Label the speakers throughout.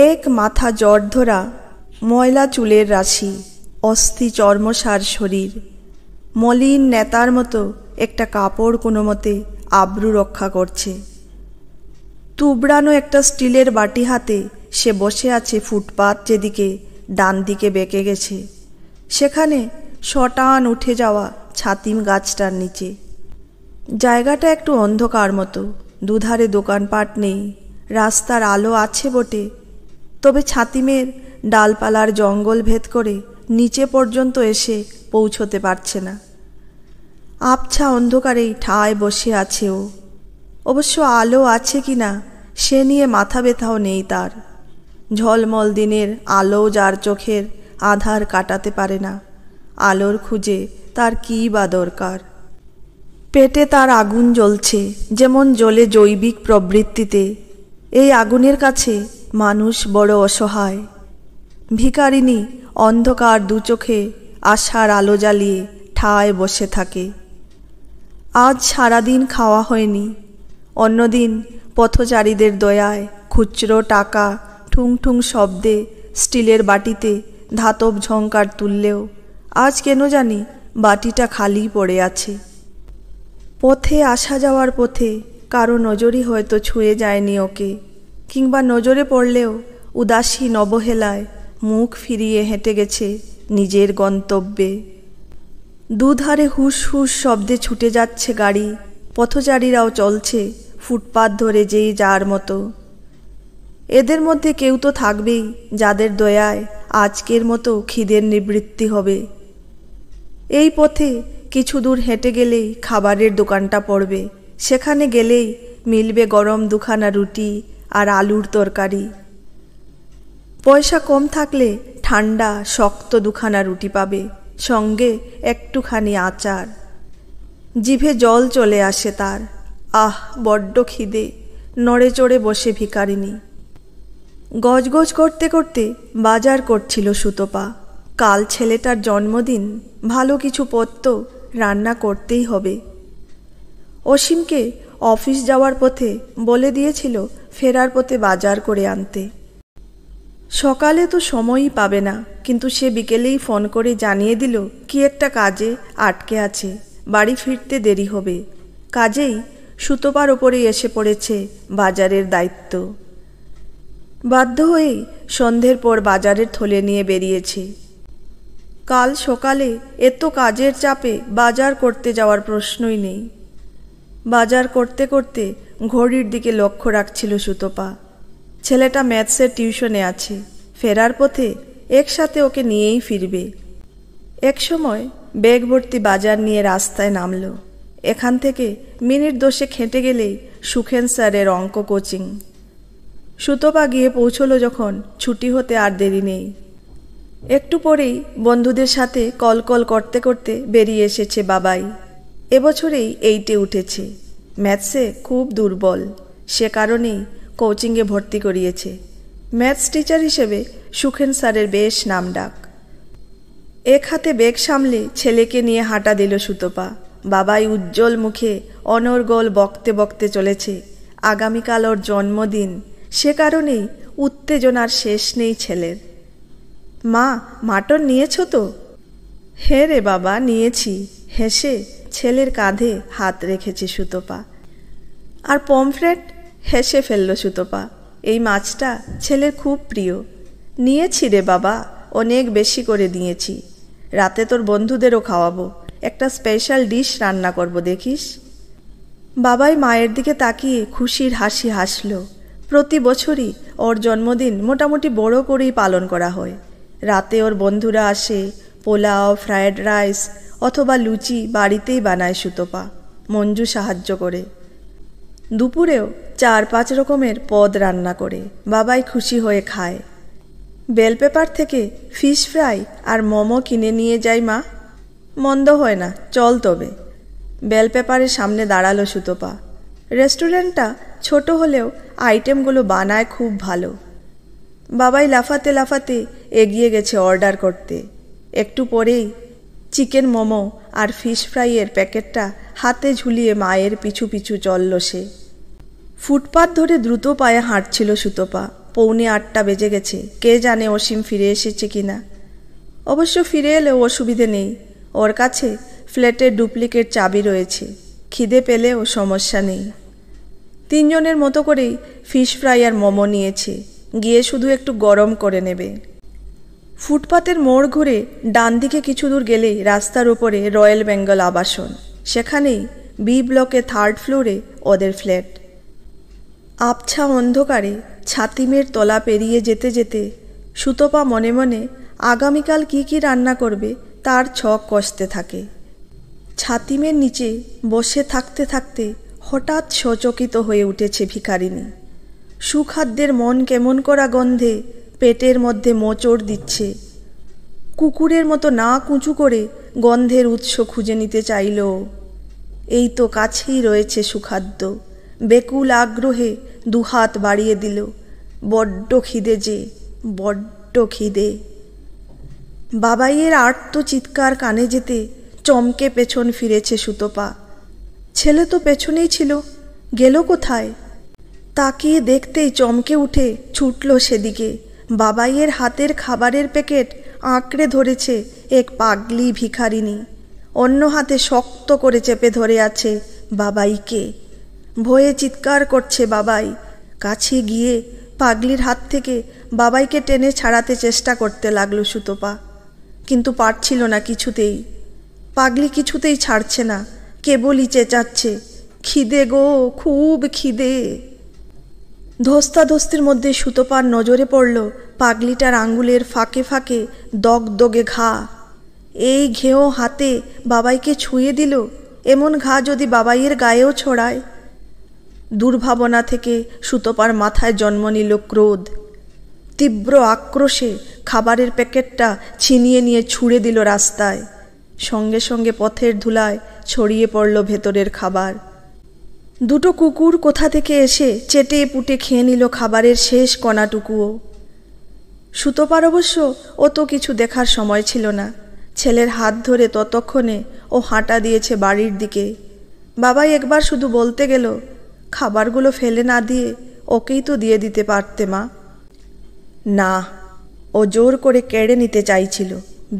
Speaker 1: এক মাথা জ্বর ধরা, ময়লা চুলের রাশি, অস্থি চর্মসার শরীর, মলিন নেতার মতো একটা কাপড় কোনো মতে আব্রু রক্ষা করছে। তুবড়ানো একটা স্টিলের বাটি হাতে সে বসে আছে ফুটপাত যেদিকে ডান দিকে বেঁকে গেছে, সেখানে শটান উঠে যাওয়া ছাতিম গাছটার নিচে। জায়গাটা একটু অন্ধকার মতো, দুধারে দোকানপাট নেই, রাস্তার আলো আছে বটে, তবে ছাতিমের ডালপালার জঙ্গল ভেদ করে নিচে পর্যন্ত এসে পৌঁছতে পারছে না। আবছা অন্ধকারেই ঠায় বসে আছে ও। অবশ্য আলো আছে কি না সে নিয়ে মাথা ব্যথাও নেই তার। ঝলমল দিনের আলো যার চোখের আধার কাটাতে পারে না, আলোর খুঁজে তার কী বা দরকার। পেটে তার আগুন জ্বলছে, যেমন জ্বলে জৈবিক প্রবৃত্তিতে। এই আগুনের কাছে মানুষ বড় অসহায়। ভিখারিনী অন্ধকার দু চোখে আশার আলো জ্বালিয়ে ঠায় বসে থাকে। আজ সারাদিন খাওয়া হয়নি। অন্যদিন পথচারীদের দয়ায় খুচরো টাকা ঠুং ঠুং শব্দে স্টিলের বাটিতে ধাতব ঝংকার তুললেও আজ কেন জানি বাটিটা খালি পড়ে আছে। পথে আসা যাওয়ার পথে কারো নজরই হয়তো ছুঁয়ে যায়নি ওকে, কিংবা নজরে পড়লেও উদাসীন অবহেলায় মুখ ফিরিয়ে হেঁটে গেছে নিজের গন্তব্যে। দুধারে হুস হুস শব্দে ছুটে যাচ্ছে গাড়ি, পথচারীরাও চলছে ফুটপাত ধরে যেই যার মতো। এদের মধ্যে কেউ তো থাকবেই যাদের দয়ায় আজকের মতো খিদের নিবৃত্তি হবে। এই পথে কিছু দূর হেঁটে গেলেই খাবারের দোকানটা পড়বে, সেখানে গেলেই মিলবে গরম দুখানা রুটি আর আলুর তরকারি। পয়সা কম থাকলে ঠান্ডা শক্ত দুখানা রুটি পাবে, সঙ্গে একটুখানি আচার। জিভে জল চলে আসে তার। আহ, বড্ড খিদে। নড়ে চড়ে বসে ভিখারিনী। গজগজ করতে করতে বাজার করছিল সুতপা। কাল ছেলেটার জন্মদিন, ভালো কিছু পদ তো রান্না করতেই হবে। অসীমকে অফিস যাওয়ার পথে বলে দিয়েছিল ফেরার পথে বাজার করে আনতে। সকালে তো সময়ই পাবে না, কিন্তু সে বিকেলেই ফোন করে জানিয়ে দিল কি একটা কাজে আটকে আছে, বাড়ি ফিরতে দেরি হবে। কাজেই সুতপার ওপরেই এসে পড়েছে বাজারের দায়িত্ব। বাধ্য হয়েই সন্ধ্যের পর বাজারের থলে নিয়ে বেরিয়েছে। কাল সকালে এত কাজের চাপে বাজার করতে যাওয়ার প্রশ্নই নেই। বাজার করতে করতে ঘড়ির দিকে লক্ষ্য রাখছিল সুতপা। ছেলেটা ম্যাথসের টিউশনে আছে, ফেরার পথে একসাথে ওকে নিয়েই ফিরবে। এক সময় ব্যাগ ভর্তি বাজার নিয়ে রাস্তায় নামল। এখান থেকে মিনিট 10 হেঁটে গেলেই সুখেন স্যারের অঙ্ক কোচিং। সুতপা গিয়ে পৌঁছলো যখন ছুটি হতে আর দেরি নেই। একটু পরেই বন্ধুদের সাথে কল করতে করতে বেরিয়ে এসেছে বাবাই। এবছরেই 8-এ উঠেছে। ম্যাথসে খুব দুর্বল, সে কারণেই কোচিংয়ে ভর্তি করিয়েছে। ম্যাথস টিচার হিসেবে সুখেন স্যারের বেশ নামডাক। এক হাতে ব্যাগ সামলে ছেলেকে নিয়ে হাঁটা দিল সুতপা। বাবাই উজ্জ্বল মুখে অনর্গল বকতে বকতে চলেছে আগামীকাল ওর জন্মদিন, সে কারণেই উত্তেজনার শেষ নেই ছেলের। মা, মাটন নিয়েছ তো? হ্যাঁ রে বাবা, নিয়েছি, হেসে ছেলের কাঁধে হাত রেখেছে সুতপা। আর পমফ্রেট? হেসে ফেলল সুতপা। এই মাছটা ছেলের খুব প্রিয়। নিয়েছি রে বাবা, অনেক বেশি করে নিয়েছি। রাতে তোর বন্ধুদেরও খাওয়াবো, একটা স্পেশাল ডিশ রান্না করব, দেখিস। বাবাই মায়ের দিকে তাকিয়ে খুশির হাসি হাসল। প্রতি বছরই ওর জন্মদিন মোটামুটি বড় করেই পালন করা হয়। রাতে ওর বন্ধুরা আসে, পোলাও, ফ্রায়েড রাইস অথবা লুচি বাড়িতেই বানায় সুতপা, মঞ্জু সাহায্য করে। দুপুরেও 4-5 রকমের পদ রান্না করে বাবাই খুশি হয়ে খায়। বেল পেপার থেকে ফিশ ফ্রাই আর মোমো কিনে নিয়ে যাই মা। মন্দ হয় না, চল তবে। বেল পেপারের সামনে দাঁড়ালো সুতপা। রেস্টুরেন্টটা ছোট হলেও আইটেমগুলো বানায় খুব ভালো। বাবাই লাফাতে লাফাতে এগিয়ে গেছে অর্ডার করতে। একটু পরেই চিকেন মোমো আর ফিশ ফ্রাইয়ের প্যাকেটটা হাতে ঝুলিয়ে মায়ের পিছু পিছু চলল সে। ফুটপাত ধরে দ্রুত পায়ে হাঁটছিল সুতপা। 7:45 বেজে গেছে। কে জানে অসীম ফিরে এসেছে কিনা। অবশ্য ফিরে এলেও অসুবিধে নেই, ওর কাছে ফ্ল্যাটের ডুপ্লিকেট চাবি রয়েছে। খিদে পেলেও সমস্যা নেই। 3 জনের মতো করেই ফিশ ফ্রাই আর মোমো নিয়েছে, গিয়ে শুধু একটু গরম করে নেবে। ফুটপাতের মোড় ঘুরে ডান দিকে কিছু দূর গেলেই রাস্তার উপরে রয়্যাল বেঙ্গল আবাসন, সেখানেই বি ব্লকে 3rd ফ্লোরে ওদের ফ্ল্যাট। আবছা অন্ধকারে ছাতিমের তলা পেরিয়ে যেতে যেতে সুতপা মনে মনে আগামীকাল কি কি রান্না করবে তার ছক কষতে থাকে। ছাতিমের নিচে বসে থাকতে থাকতে হঠাৎ সচকিত হয়ে উঠেছে ভিখারিনী। সুখাদ্যের মন কেমন করা গন্ধে পেটের মধ্যে মোচড় দিচ্ছে। কুকুরের মতো নাক উঁচু করে গন্ধের উৎস খুঁজে নিতে চাইল। এই তো কাছেই রয়েছে সুখাদ্য। বেকুল আগ্রহে দুহাত বাড়িয়ে দিল। বড্ড খিদে যে, বড্ড খিদে। বাবাইয়ের আর্ত চিৎকার কানে যেতে চমকে পেছন ফিরেছে সুতপা। ছেলে তো পেছনেই ছিল, গেল কোথায়? তাকিয়ে দেখতেই চমকে উঠে ছুটল সেদিকে। বাবাইয়ের হাতের খাবারের প্যাকেট আঁকড়ে ধরেছে এক পাগলি ভিখারিনী। অন্য হাতে শক্ত করে চেপে ধরে আছে বাবাইকে। ভয়ে চিৎকার করছে বাবাই। কাছে গিয়ে পাগলির হাত থেকে বাবাইকে টেনে ছাড়াতে চেষ্টা করতে লাগলো সুতপা, কিন্তু পারছিল না কিছুতেই। পাগলি কিছুতেই ছাড়ছে না, কেবলই চেঁচাচ্ছে, খিদে গো, খুব খিদে। ধস্তাধস্তির মধ্যে সুতপার নজরে পড়ল পাগলিটার আঙ্গুলের ফাঁকে ফাঁকে দগদগে ঘা। এই ঘেঁয়ো হাতে বাবাইকে ছুঁয়ে দিল। এমন ঘা যদি বাবাইয়ের গায়েও ছড়ায়। দুর্ভাবনা থেকে সুতপার মাথায় জন্ম নিল ক্রোধ। তীব্র আক্রোশে খাবারের প্যাকেটটা ছিনিয়ে নিয়ে ছুঁড়ে দিল রাস্তায়। সঙ্গে সঙ্গে পথের ধুলায় ছড়িয়ে পড়ল ভেতরের খাবার। দুটো কুকুর কোথা থেকে এসে চেটে পুটে খেয়ে নিল খাবারের শেষ কণাটুকুও। সুতপার অবশ্য অত কিছু দেখার সময় ছিল না। ছেলের হাত ধরে ততক্ষণে ও হাঁটা দিয়েছে বাড়ির দিকে। বাবাই একবার শুধু বলতে গেল, খাবারগুলো ফেলে না দিয়ে ওকেই তো দিয়ে দিতে পারতে মা। না, ও জোর করে কেড়ে নিতে চাইছিল।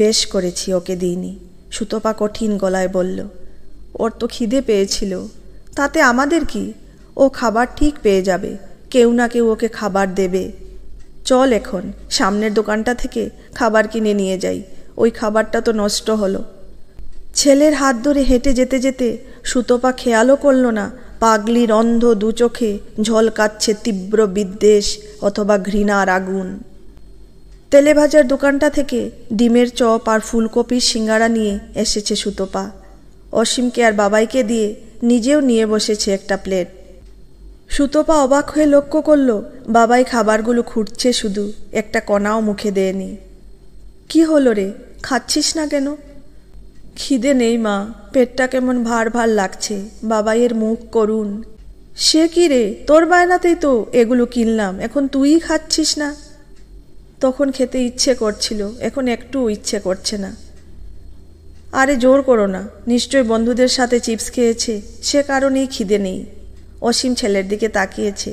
Speaker 1: বেশ করেছি ওকে দিইনি, সুতপা কঠিন গলায় বলল। ওর তো খিদে পেয়েছিল, তাতে আমাদের কি? ও খাবার ঠিক পেয়ে যাবে, কেউ না কেউ ওকে খাবার দেবে। চল এখন সামনের দোকানটা থেকে খাবার কিনে নিয়ে যাই, ওই খাবারটা তো নষ্ট হলো। ছেলের হাত ধরে হেঁটে যেতে যেতে সুতপা খেয়ালও করল না পাগলির অন্ধ দু চোখে ঝলকাচ্ছে তীব্র বিদ্বেষ অথবা ঘৃণার আগুন। তেলে ভাজার দোকানটা থেকে ডিমের চপ আর ফুলকপির সিঙ্গারা নিয়ে এসেছে সুতপা। অসীমকে আর বাবাইকে দিয়ে নিজেও নিয়ে বসেছে একটা প্লেট। সুতপা অবাক হয়ে লক্ষ্য করল বাবাই খাবারগুলো খুঁড়ছে, শুধু একটা কণাও মুখে দেয়নি। কি হলো রে, খাচ্ছিস না কেন? খিদে নেই মা, পেটটা কেমন ভার ভার লাগছে। বাবাইয়ের মুখ করুন। সে কি রে, তোর বায়নাতেই তো এগুলো কিনলাম, এখন তুইই খাচ্ছিস না? তখন খেতে ইচ্ছে করছিল, এখন একটু ইচ্ছে করছে না। আরে জোর করো না, নিশ্চয় বন্ধুদের সাথে চিপস খেয়েছে, সে কারণেই খিদে নেই। অসীম ছেলের দিকে তাকিয়েছে।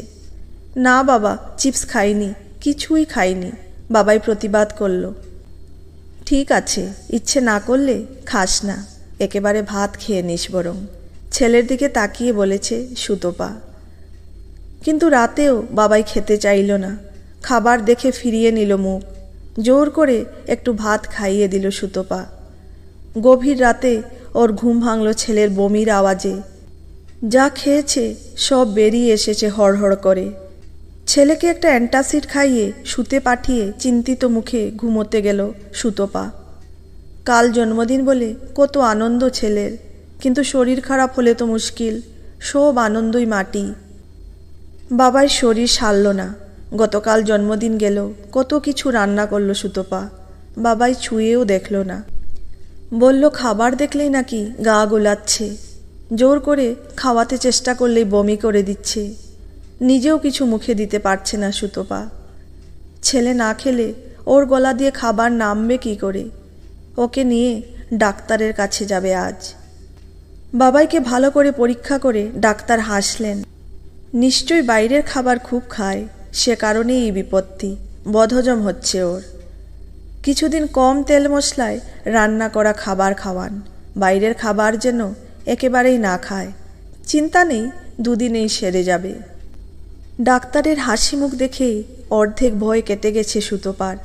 Speaker 1: না বাবা, চিপস খাইনি, কিছুই খাইনি, বাবাই প্রতিবাদ করল। ঠিক আছে, ইচ্ছে না করলে খাস না, একেবারে ভাত খেয়ে নিস বরং, ছেলের দিকে তাকিয়ে বলেছে সুতপা। কিন্তু রাতেও বাবাই খেতে চাইল না। খাবার দেখে ফিরিয়ে নিল মুখ। জোর করে একটু ভাত খাইয়ে দিল সুতপা। গভীর রাতে ওর ঘুম ভাঙল ছেলের বমির আওয়াজে। যা খেয়েছে সব বেরিয়ে এসেছে হড়হড় করে। ছেলেকে একটা অ্যান্টাসিড খাইয়ে শুতে পাঠিয়ে চিন্তিত মুখে ঘুমোতে গেল সুতপা। কাল জন্মদিন বলে কত আনন্দ ছেলের, কিন্তু শরীর খারাপ হলে তো মুশকিল, সব আনন্দই মাটি। বাবার শরীর সারল না। গতকাল জন্মদিন গেল, কত কিছু রান্না করলো সুতপা, বাবাই ছুঁয়েও দেখল না। বলল খাবার দেখলেই নাকি গা গোলাচ্ছে, জোর করে খাওয়াতে চেষ্টা করলেই বমি করে দিচ্ছে। নিজেও কিছু মুখে দিতে পারছে না সুতপা। ছেলে না খেলে ওর গলা দিয়ে খাবার নামবে কি করে? ওকে নিয়ে ডাক্তারের কাছে যাবে আজ। বাবাইকে ভালো করে পরীক্ষা করে ডাক্তার হাসলেন। নিশ্চয়ই বাইরের খাবার খুব খায়, সে কারণেই এই বিপত্তি, বদহজম হচ্ছে ওর। কিছুদিন কম তেল মশলায় রান্না করা খাবার খাওয়ান, বাইরের খাবার যেন একেবারেই না খায়। চিন্তা নেই, দুদিনেই সেরে যাবে। ডাক্তারের হাসি মুখ দেখে অর্ধেক ভয় কেটে গেছে সুতোপার।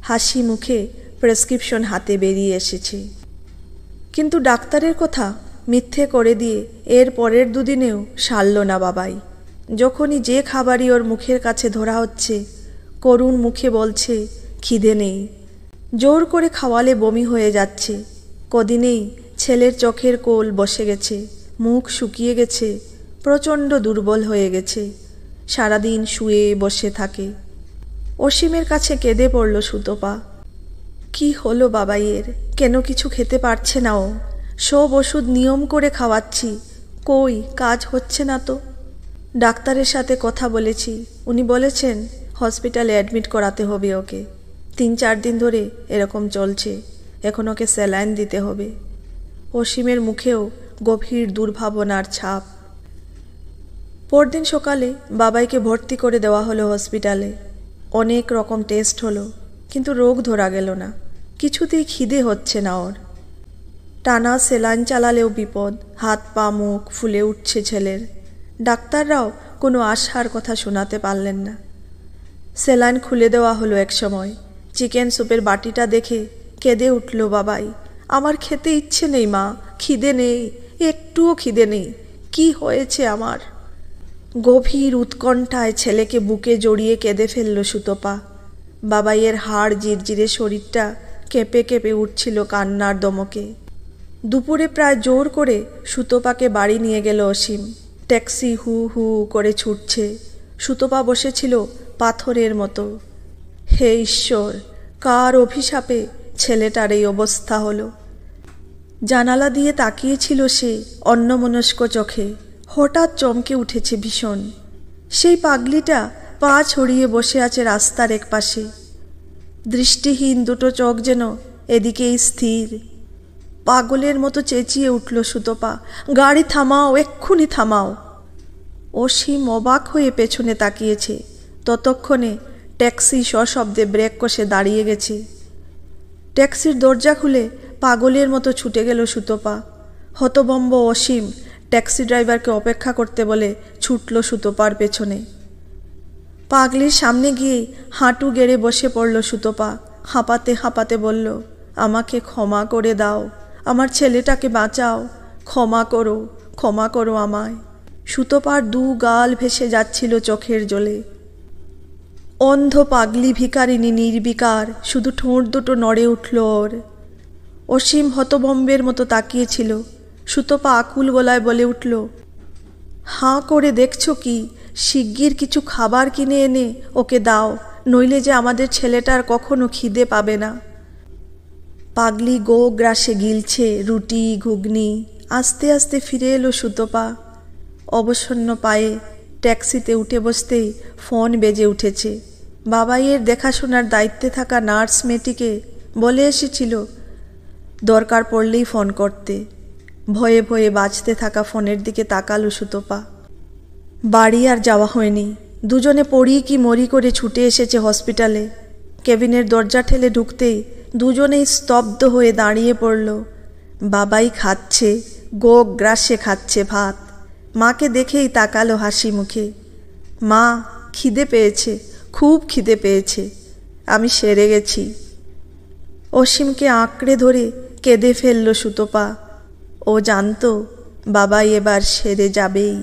Speaker 1: হাসি মুখে প্রেসক্রিপশন হাতে বেরিয়ে এসেছে। কিন্তু ডাক্তারের কথা মিথ্যে করে দিয়ে এর পরের দুদিনেও সারল না বাবাই। যখনই যে খাবারই ওর মুখের কাছে ধরা হচ্ছে, করুণ মুখে বলছে খিদে নেই। জোর করে খাওয়ালে বমি হয়ে যাচ্ছে। কদিনেই ছেলের চোখের কোল বসে গেছে, মুখ শুকিয়ে গেছে, প্রচণ্ড দুর্বল হয়ে গেছে। সারাদিন শুয়ে বসে থাকে। অসীমের কাছে কেঁদে পড়ল সুতপা। কি হলো বাবাইয়ের, কেন কিছু খেতে পারছে না ও? সব ওষুধ নিয়ম করে খাওয়াচ্ছি, কই কাজ হচ্ছে না তো। ডাক্তারের সাথে কথা বলেছি, উনি বলেছেন হসপিটালে অ্যাডমিট করাতে হবে ওকে। 3-4 দিন ধরে এরকম চলছে, এখন ওকে স্যালাইন দিতে হবে। অসীমের মুখেও গভীর দুর্ভাবনার ছাপ। পরদিন সকালে বাবাইকে ভর্তি করে দেওয়া হলো হসপিটালে। অনেক রকম টেস্ট হলো, কিন্তু রোগ ধরা গেল না। কিছুতেই খিদে হচ্ছে না ওর। টানা স্যালাইন চালালেও বিপদ, হাত পা মুখ ফুলে উঠছে ছেলের। ডাক্তাররাও কোনো আশার কথা শোনাতে পারলেন না। স্যালাইন খুলে দেওয়া হলো এক সময়। চিকেন স্যুপের বাটিটা দেখে কেঁদে উঠল বাবাই। আমার খেতে ইচ্ছে নেই মা, খিদে নেই, একটুও খিদে নেই, কি হয়েছে আমার? গভীর উৎকণ্ঠায় ছেলেকে বুকে জড়িয়ে কেঁদে ফেলল সুতপা। বাবাইয়ের হাড় জিরজিরে শরীরটা কেঁপে কেঁপে উঠছিল কান্নার দমকে। দুপুরে প্রায় জোর করে সুতপাকে বাড়ি নিয়ে গেল অসীম। ট্যাক্সি হু হু করে ছুটছে। সুতপা বসেছিল পাথরের মতো। হে ঈশ্বর, কার অভিশাপে ছেলেটার এই অবস্থা হলো? জানালা দিয়ে তাকিয়েছিল সে অন্যমনস্ক চোখে। হঠাৎ চমকে উঠেছে ভীষণ। সেই পাগলিটা পা ছড়িয়ে বসে আছে রাস্তার এক পাশে। দৃষ্টিহীন দুটো চোখ যেন এদিকেই স্থির। পাগলের মতো চেঁচিয়ে উঠল সুতপা, গাড়ি থামাও, এক্ষুনি থামাও। অসীম অবাক হয়ে পেছনে তাকিয়েছে। ততক্ষণে ট্যাক্সি সশব্দে ব্রেক কষে দাঁড়িয়ে গেছে। ট্যাক্সির দরজা খুলে পাগলের মতো ছুটে গেল সুতপা। হতভম্ব অসীম ট্যাক্সি ড্রাইভারকে অপেক্ষা করতে বলে ছুটল সুতপার পেছনে। পাগলির সামনে গিয়ে হাঁটু গেড়ে বসে পড়ল সুতপা। হাঁপাতে হাঁপাতে বলল, আমাকে ক্ষমা করে দাও, আমার ছেলেটাকে বাঁচাও, ক্ষমা করো, ক্ষমা করো আমায়। সুতপার 2 গাল ভেসে যাচ্ছিল চোখের জলে। অন্ধ পাগলি ভিখারিনী নির্বিকার, শুধু ঠোঁট দুটো নড়ে উঠল ওর। অসীম হতভম্বের মতো তাকিয়েছিল। সুতপা আকুল গলায় বলে উঠল, হাঁ করে দেখছো কি? শিগগির কিছু খাবার কিনে এনে ওকে দাও, নইলে যে আমাদের ছেলেটার কখনো খিদে পাবে না। পাগলি গো গ্রাসে গিলছে রুটি ঘুগনি। আস্তে আস্তে ফিরে এলো সুতপা। অবসন্ন পায়ে ট্যাক্সিতে উঠে বসতেই ফোন বেজে উঠেছে। বাবাইয়ের দেখাশোনার দায়িত্বে থাকা নার্স মেয়েটিকে বলে এসেছিল দরকার পড়লেই ফোন করতে। ভয়ে ভয়ে বাজতে থাকা ফোনের দিকে তাকালো সুতপা। বাড়ি আর যাওয়া হয়নি। দুজনে পড়ি কি মরি করে ছুটে এসেছে হসপিটালে। কেবিনের দরজা ঠেলে ঢুকতেই দুজনেই স্তব্ধ হয়ে দাঁড়িয়ে পড়ল। বাবাই খাচ্ছে, গো গ্রাসে খাচ্ছে ভাত। মাকে দেখেই তাকালো হাসি মুখে। মা, খিদে পেয়েছে, খুব খিদে পেয়েছে, আমি সেরে গেছি। অসীমকে আঁকড়ে ধরে কেঁদে ফেলল সুতপা। ও জানতো বাবাই এবার সেরে যাবেই।